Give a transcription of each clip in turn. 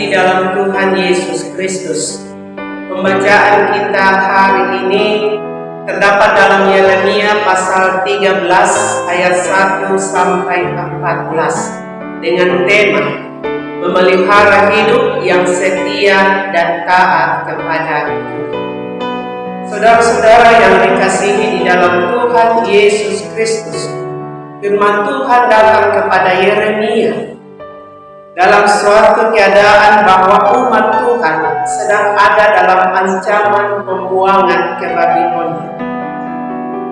di dalam Tuhan Yesus Kristus. Pembacaan kita hari ini terdapat dalam Yeremia pasal 13 ayat 1 sampai 14 dengan tema memelihara hidup yang setia dan taat kepada Tuhan. Saudara-saudara yang dikasihi di dalam Tuhan Yesus Kristus, firman Tuhan datang kepada Yeremia dalam suatu keadaan bahwa umat Tuhan sedang ada dalam ancaman pembuangan ke Babilonia.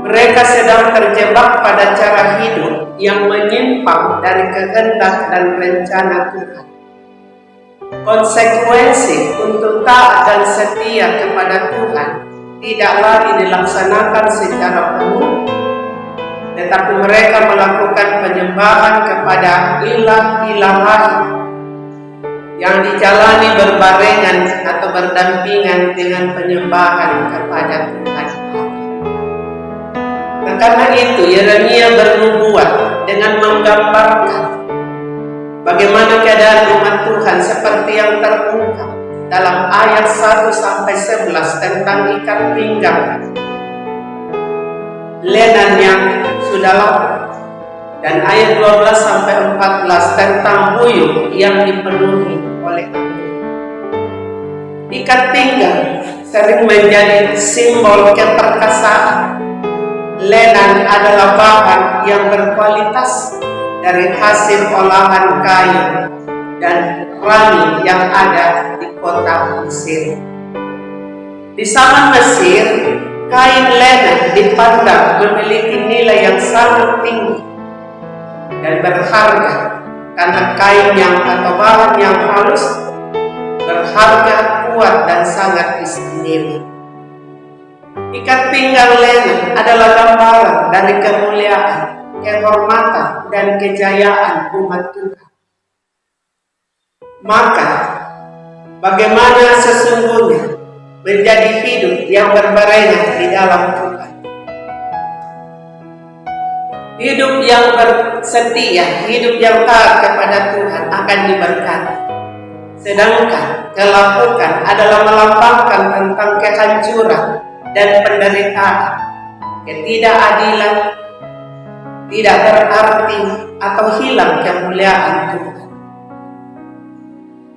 Mereka sedang terjebak pada cara hidup yang menyimpang dari kehendak dan rencana Tuhan. Konsekuensi untuk taat dan setia kepada Tuhan tidak lagi dilaksanakan secara penuh, tetapi mereka melakukan penyembahan kepada ilah-ilah lain yang dijalani berbarengan atau berdampingan dengan penyembahan kepada Tuhan. Karena itu Yeremia bernubuat dengan menggambarkan bagaimana keadaan umat Tuhan seperti yang terungkap dalam ayat 1 sampai 11 tentang ikat pinggang lenan yang sudah lapar, dan ayat 12 sampai 14 tentang buyung yang dipenuhi oleh angin. Ikat pinggang sering menjadi simbol keperkasaan. Lenan adalah bahan yang berkualitas dari hasil olahan kayu dan rami yang ada di kota Mesir. Di zaman Mesir, kain lenan dipandang memiliki nilai yang sangat tinggi dan berharga karena kainnya atau bahan yang halus, berharga, kuat, dan sangat istimewa. Ikat pinggang lenan adalah gambaran dari kemuliaan, kehormatan, dan kejayaan umat Tuhan. Maka, bagaimana sesungguhnya menjadi hidup yang berbarengan di dalam Tuhan? Hidup yang bersetia, hidup yang taat kepada Tuhan akan diberkati. Sedangkan kelakukan adalah melambangkan tentang kehancuran dan penderitaan, ketidakadilan, tidak berarti atau hilang kemuliaan Tuhan.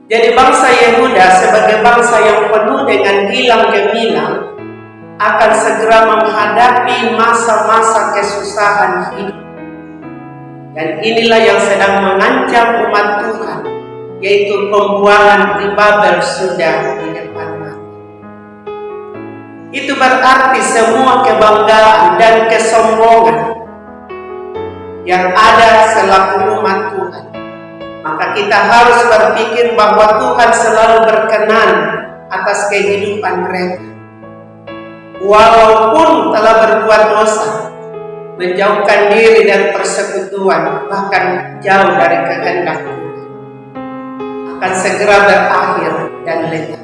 Jadi bangsa Yehuda sebagai bangsa yang penuh dengan gilang gemilang akan segera menghadapi masa-masa kesusahan hidup. Dan inilah yang sedang mengancam umat Tuhan, yaitu pembuangan di Babel sudah di depan mata. Itu berarti semua kebanggaan dan kesombongan yang ada selaku umat Tuhan, maka kita harus berpikir bahwa Tuhan selalu berkenan atas kehidupan mereka. Walaupun telah berbuat dosa, menjauhkan diri dari persekutuan, bahkan jauh dari kehendak Tuhan, akan segera berakhir dan lenyap.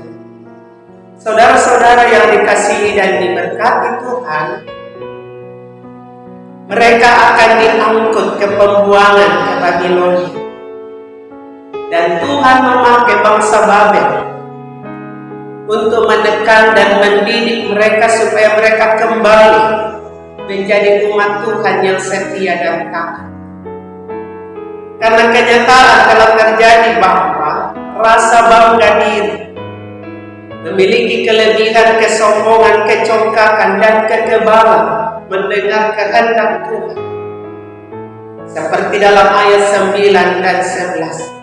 Saudara-saudara yang dikasihi dan diberkati Tuhan, mereka akan diangkut ke pembuangan ke Babilonia. Dan Tuhan memakai bangsa Babel untuk menekan dan mendidik mereka supaya mereka kembali menjadi umat Tuhan yang setia dan taat. Karena kenyataan telah terjadi bahwa rasa bangga diri, memiliki kelebihan, kesombongan, kecongkakan, dan kekebalan mendengar kehendak Tuhan, seperti dalam ayat 9 dan 11,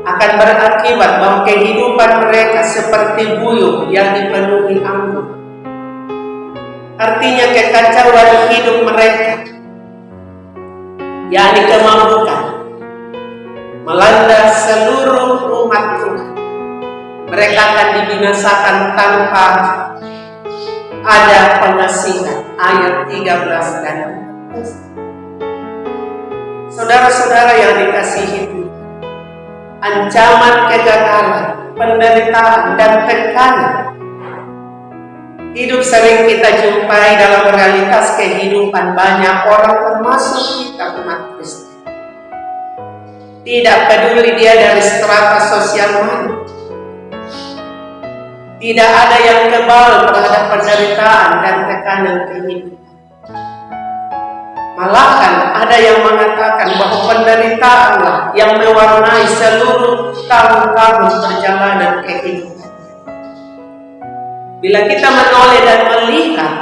akan berakibat bahwa kehidupan mereka seperti buyung yang dipenuhi anggur. Artinya kekacauan hidup mereka, yakni kemabukan, melanda seluruh umat Tuhan. Mereka akan dibinasakan tanpa ada pengasihan. Ayat 13 dan 14. Saudara-saudara yang dikasihi Tuhan, ancaman kegagalan, penderitaan, dan tekanan hidup sering kita jumpai dalam realitas kehidupan banyak orang, termasuk kita umat Kristus. Tidak peduli dia dari strata sosial mana. Tidak ada yang kebal terhadap penderitaan dan tekanan kehidupan. Malahan ada yang mengatakan bahwa penderitaanlah yang mewarnai seluruh tahun-tahun perjalanan kehidupan. Bila kita menoleh dan melihat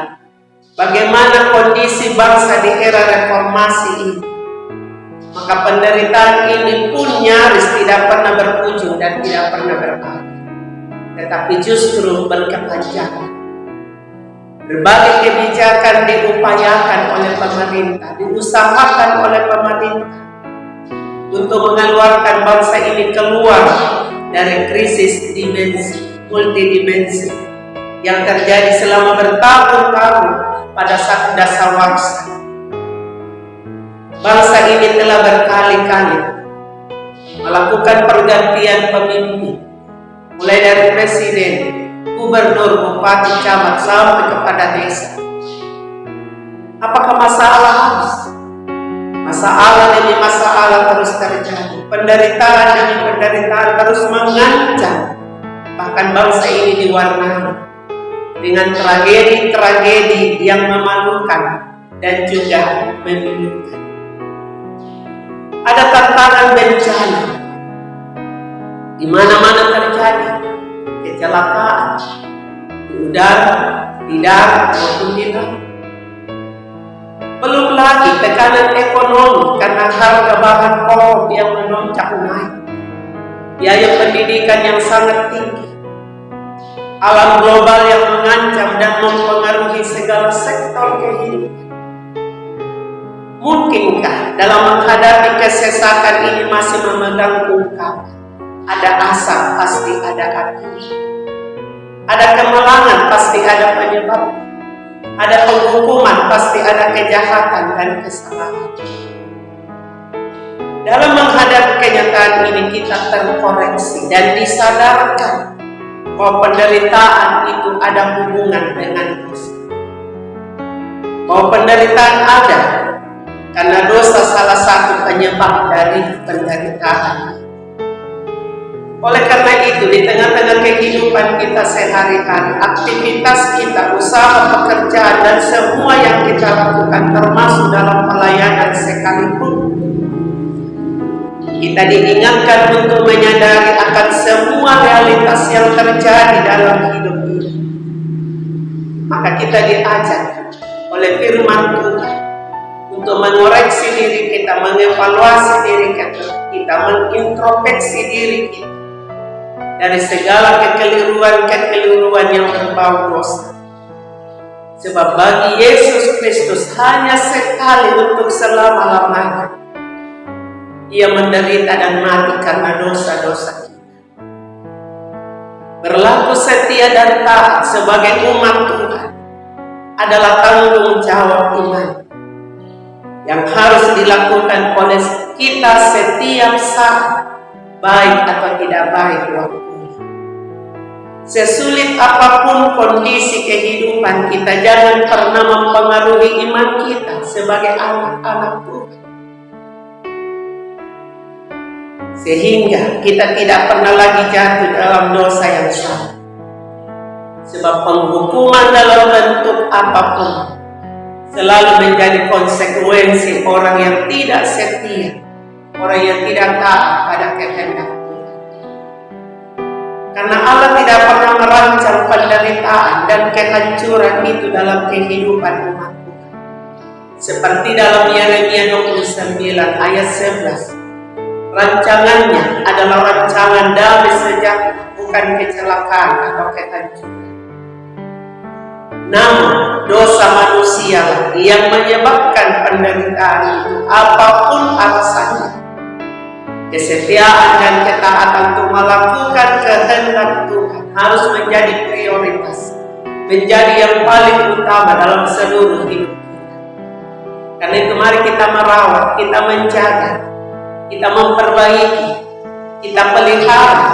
bagaimana kondisi bangsa di era reformasi ini, maka penderitaan ini pun nyaris tidak pernah berujung dan tidak pernah berakhir, tetapi justru berkepanjangan. Berbagai kebijakan diupayakan oleh pemerintah, diusahakan oleh pemerintah untuk mengeluarkan bangsa ini keluar dari krisis multidimensi yang terjadi selama bertahun-tahun pada saat dasawarsa. Bangsa ini telah berkali-kali melakukan pergantian pemimpin, mulai dari presiden, gubernur, bupati, camat, sampai kepada desa. Apakah masalah habis? Masalah demi masalah terus terjadi. Penderitaan demi penderitaan terus mengancam. Bahkan bangsa ini diwarnai dengan tragedi-tragedi yang memalukan dan juga memilukan. Ada tantangan bencana di mana-mana terjadi. Kecelakaan di udara, di darat maupun di laut. Belum lagi tekanan ekonomi karena harga bahan pokok yang melonjak naik, biaya pendidikan yang sangat tinggi, alam global yang mengancam dan mempengaruhi segala sektor kehidupan. Mungkinkah dalam menghadapi kesesakan ini masih memegang ungkapan, ada asap pasti ada api, ada kemelangan pasti ada penyebab, ada penghukuman pasti ada kejahatan dan kesalahan. Dalam menghadapi kenyataan ini kita terkoreksi dan disadarkan bahwa penderitaan itu ada hubungan dengan dosa. Bahwa penderitaan ada karena dosa salah satu penyebab dari penderitaan. Oleh karena itu, di tengah-tengah kehidupan kita sehari-hari, aktivitas kita, usaha, pekerjaan, dan semua yang kita lakukan termasuk dalam pelayanan sekalipun, kita diingatkan untuk menyadari akan semua realitas yang terjadi dalam hidup ini. Maka kita diajak oleh firman Tuhan untuk mengoreksi diri kita, mengevaluasi diri kita, mengintrospeksi diri kita dari segala kekeliruan yang berbau dosa. Sebab bagi Yesus Kristus hanya sekali untuk selama-lamanya Ia menderita dan mati karena dosa-dosa kita. Berlaku setia dan taat sebagai umat Tuhan adalah tanggung jawab iman yang harus dilakukan oleh kita setiap saat, baik atau tidak baik waktunya. Sesulit apapun kondisi kehidupan kita, jangan pernah mempengaruhi iman kita sebagai anak-anak Tuhan, sehingga kita tidak pernah lagi jatuh dalam dosa yang sama. Sebab penghukuman dalam bentuk apapun selalu menjadi konsekuensi orang yang tidak setia, orang yang tidak taat pada kehendak Tuhan. Karena Allah tidak pernah merancang penderitaan dan kehancuran itu dalam kehidupan umat Tuhan. Seperti dalam Yeremia 29 ayat 11, rancangannya adalah rancangan damai sejahtera, bukan kecelakaan atau kehancuran. Namun dosa manusia yang menyebabkan penderitaan itu, apapun alasannya. Kesetiaan dan ketaatan untuk melakukan kehendak Tuhan harus menjadi prioritas, menjadi yang paling utama dalam seluruh hidup kita. Karena itu mari kita merawat, kita menjaga, kita memperbaiki, kita pelihara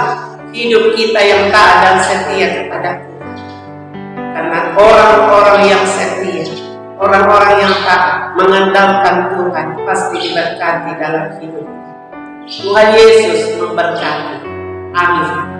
hidup kita yang taat dan setia kepada Tuhan. Karena orang-orang yang setia, orang-orang yang taat mengandalkan Tuhan pasti diberkati dalam hidupnya. Tuhan Yesus memberkati. Amin.